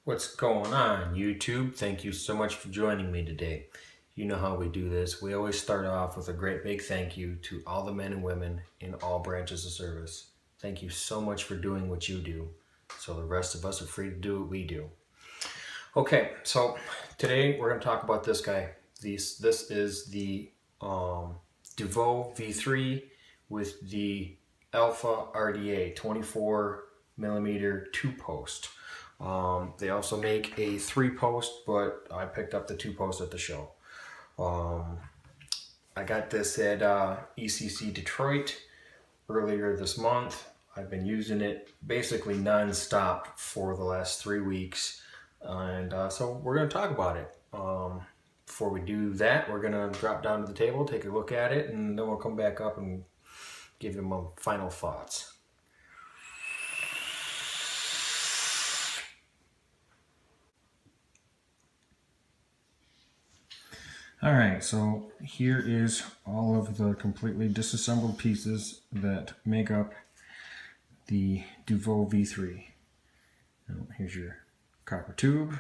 What's going on, YouTube? Thank you so much for joining me today. You know how we do this. We always start off with a great big thank you to all the men and women in all branches of service. Thank you so much for doing what you do, so the rest of us are free to do what we do. Okay, so today we're going to talk about this guy. This is the Duvo V3 with the Alpha RDA 24mm 2-post. They also make a 3-post, but I picked up the 2-post at the show. I got this at ECC Detroit earlier this month. I've been using it basically non-stop for the last 3 weeks, and so we're going to talk about it. Before we do that, we're going to drop down to the table, take a look at it, and then we'll come back up and give you my final thoughts. Alright, so here is all of the completely disassembled pieces that make up the Duvo V3. Now, here's your copper tube,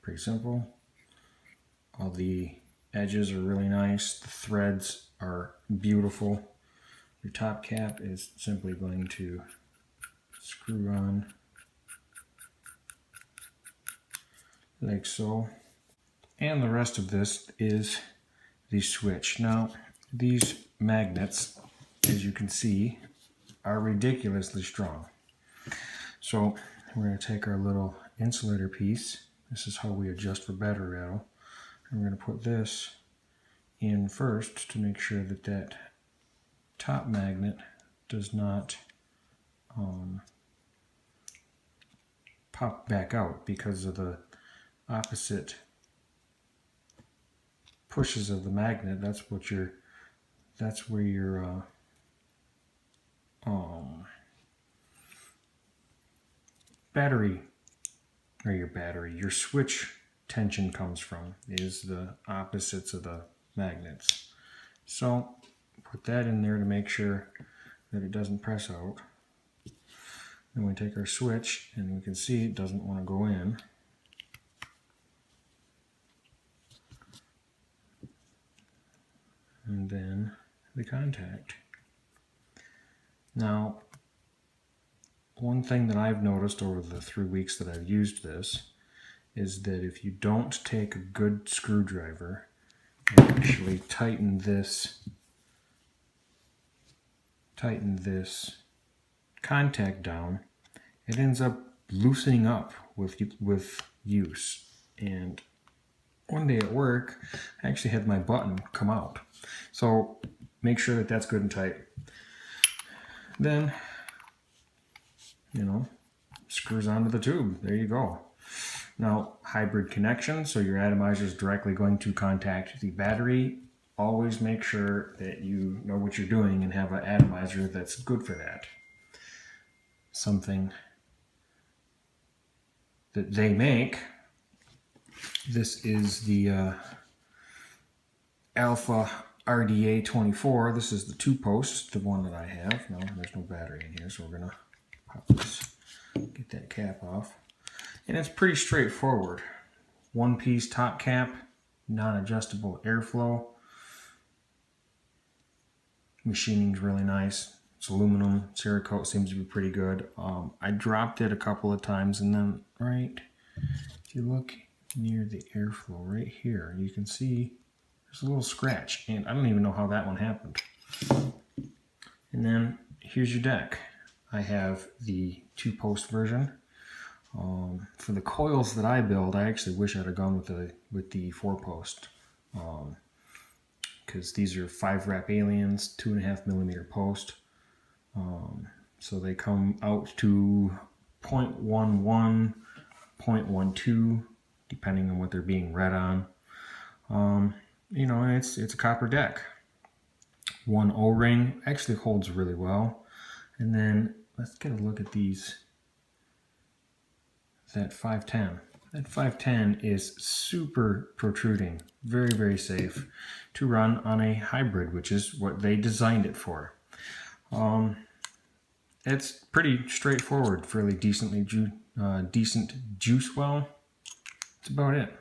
pretty simple. All the edges are really nice, the threads are beautiful. Your top cap is simply going to screw on like so. And the rest of this is the switch. Now, these magnets, as you can see, are ridiculously strong. So we're going to take our little insulator piece. This is how we adjust for battery rattle. And we're going to put this in first to make sure that that top magnet does not pop back out because of the opposite pushes of the magnet. That's where your your switch tension comes from, is the opposites of the magnets. So put that in there to make sure that it doesn't press out. Then we take our switch and we can see it doesn't want to go in. And then the contact. Now, one thing that I've noticed over the 3 weeks that I've used this is that if you don't take a good screwdriver and actually tighten this contact down, it ends up loosening up with use. And one day at work, I actually had my button come out. So make sure that that's good and tight. Then, screws onto the tube. There you go. Now, hybrid connection, so your atomizer is directly going to contact the battery. Always make sure that you know what you're doing and have an atomizer that's good for that. Something that they make. This is the Alpha RDA 24. This is the 2-post, the one that I have. No, there's no battery in here, so we're gonna pop this, get that cap off. And it's pretty straightforward. 1-piece top cap, non-adjustable airflow. Machining's really nice. It's aluminum. Cerakote seems to be pretty good. I dropped it a couple of times, and then if you look near the airflow right here, you can see there's a little scratch, and I don't even know how that one happened. And then here's your deck. I have the 2-post version. For the coils that I build, I actually wish I'd have gone with the 4-post, because these are 5-wrap aliens, 2.5mm post. So they come out to 0.11, 0.12, depending on what they're being read on. And it's a copper deck. One O-ring actually holds really well. And then let's get a look at that 510. That 510 is super protruding, very, very safe to run on a hybrid, which is what they designed it for. It's pretty straightforward, fairly decently decent juice well. That's about it.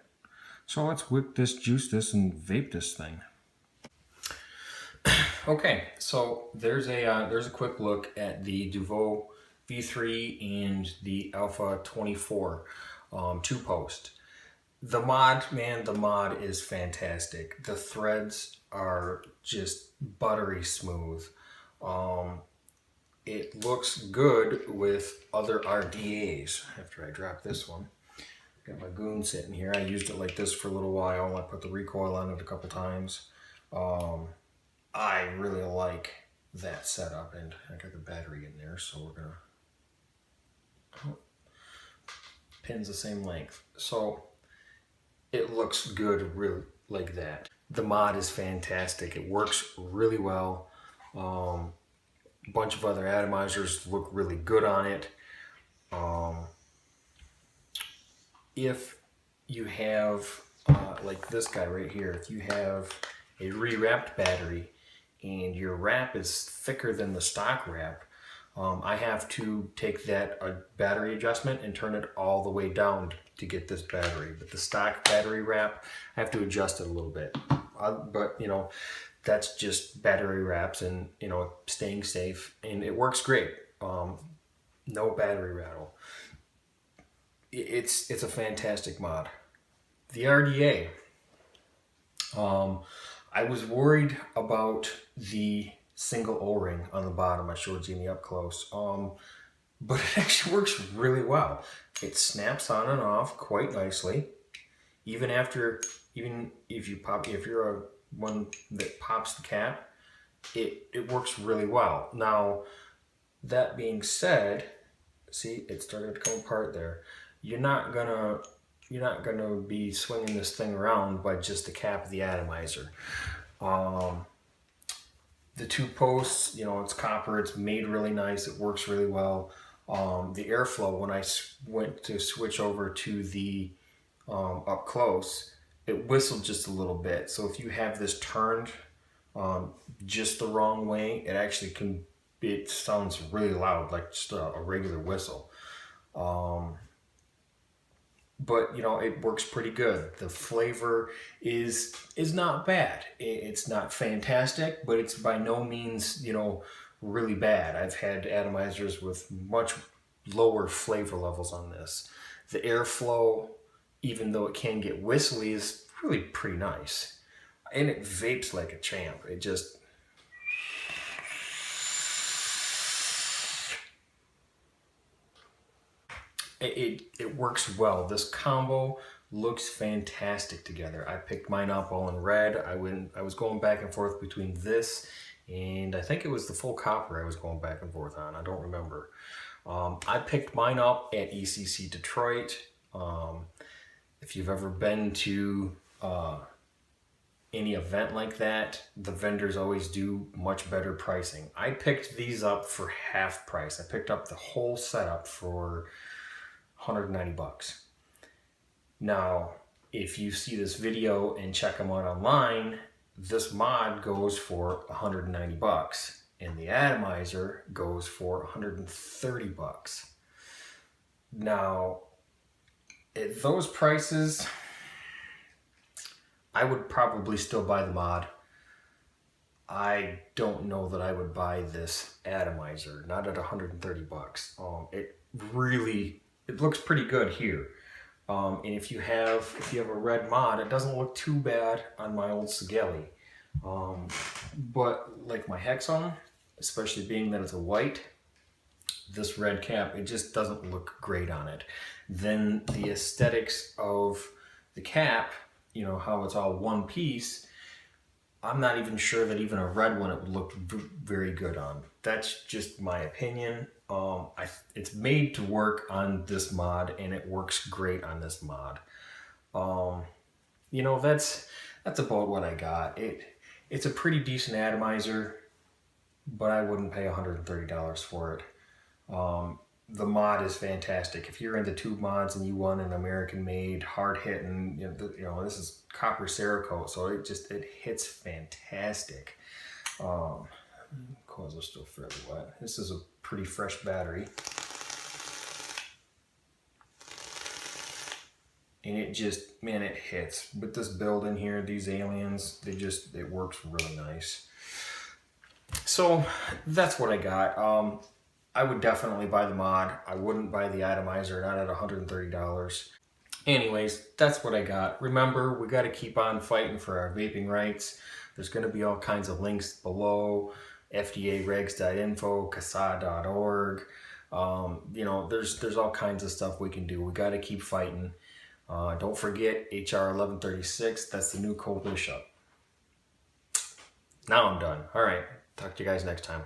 So let's whip this, juice this, and vape this thing. Okay, so there's a quick look at the Duvo V3 and the Alpha 24 two-post. The mod, man, the mod is fantastic. The threads are just buttery smooth. It looks good with other RDAs. After I drop this one, got my goon sitting here. I used it like this for a little while. I put the recoil on it a couple times. I really like that setup, and I got the battery in there, so we're gonna pins the same length. So it looks good, really, like that. The mod is fantastic. It works really well. A bunch of other atomizers look really good on it. If you have, like this guy right here, if you have a re-wrapped battery and your wrap is thicker than the stock wrap, I have to take that battery adjustment and turn it all the way down to get this battery. But the stock battery wrap, I have to adjust it a little bit. But you know, that's just battery wraps and, you know, staying safe, and it works great. No battery rattle. It's a fantastic mod. The RDA. I was worried about the single O-ring on the bottom. I showed you in the up close. But it actually works really well. It snaps on and off quite nicely. Even if you're one that pops the cap, it works really well. Now, that being said, see, it started to come apart there. You're not gonna be swinging this thing around by just the cap of the atomizer. The two posts, you know, it's copper, it's made really nice, it works really well. The airflow, when I went to switch over to the up close, it whistled just a little bit. So if you have this turned just the wrong way, it sounds really loud, like just a regular whistle. But you know, it works pretty good. The flavor is not bad. It's not fantastic, but it's by no means, you know, really bad. I've had atomizers with much lower flavor levels on this. The airflow, even though it can get whistly, is really pretty nice. And it vapes like a champ. It works well. This combo looks fantastic together. I picked mine up all in red. I was going back and forth between this and I think it was the full copper I was going back and forth on. I don't remember. I picked mine up at ECC Detroit. If you've ever been to any event like that, the vendors always do much better pricing. I picked these up for half price. I picked up the whole setup for 190 bucks. Now, if you see this video and check them out online, this mod goes for 190 bucks and the atomizer goes for 130 bucks. Now, at those prices, I would probably still buy the mod. I don't know that I would buy this atomizer, not at 130 bucks. It looks pretty good here. And if you have a red mod, it doesn't look too bad on my old Sigelli. But like my Hexon, especially being that it's a white, this red cap, it just doesn't look great on it. Then the aesthetics of the cap, you know, how it's all one piece, I'm not even sure that even a red one it would look very good on. That's just my opinion. It's made to work on this mod, and it works great on this mod. You know, that's about what I got. It's a pretty decent atomizer, but I wouldn't pay $130 for it. The mod is fantastic. If you're into tube mods and you want an American-made, hard-hitting, you know, this is copper Cerakote, so it hits fantastic. Coils are still fairly wet. This is a pretty fresh battery. and it just, man, it hits. With this build in here, these aliens, it works really nice. So that's what I got. I would definitely buy the mod. I wouldn't buy the atomizer, not at $130. Anyways, that's what I got. Remember, we got to keep on fighting for our vaping rights. There's going to be all kinds of links below. FDAregs.info, CASA.org. You know, there's all kinds of stuff we can do. We got to keep fighting. Don't forget HR 1136. That's the new co-bishop. Now I'm done. All right. Talk to you guys next time.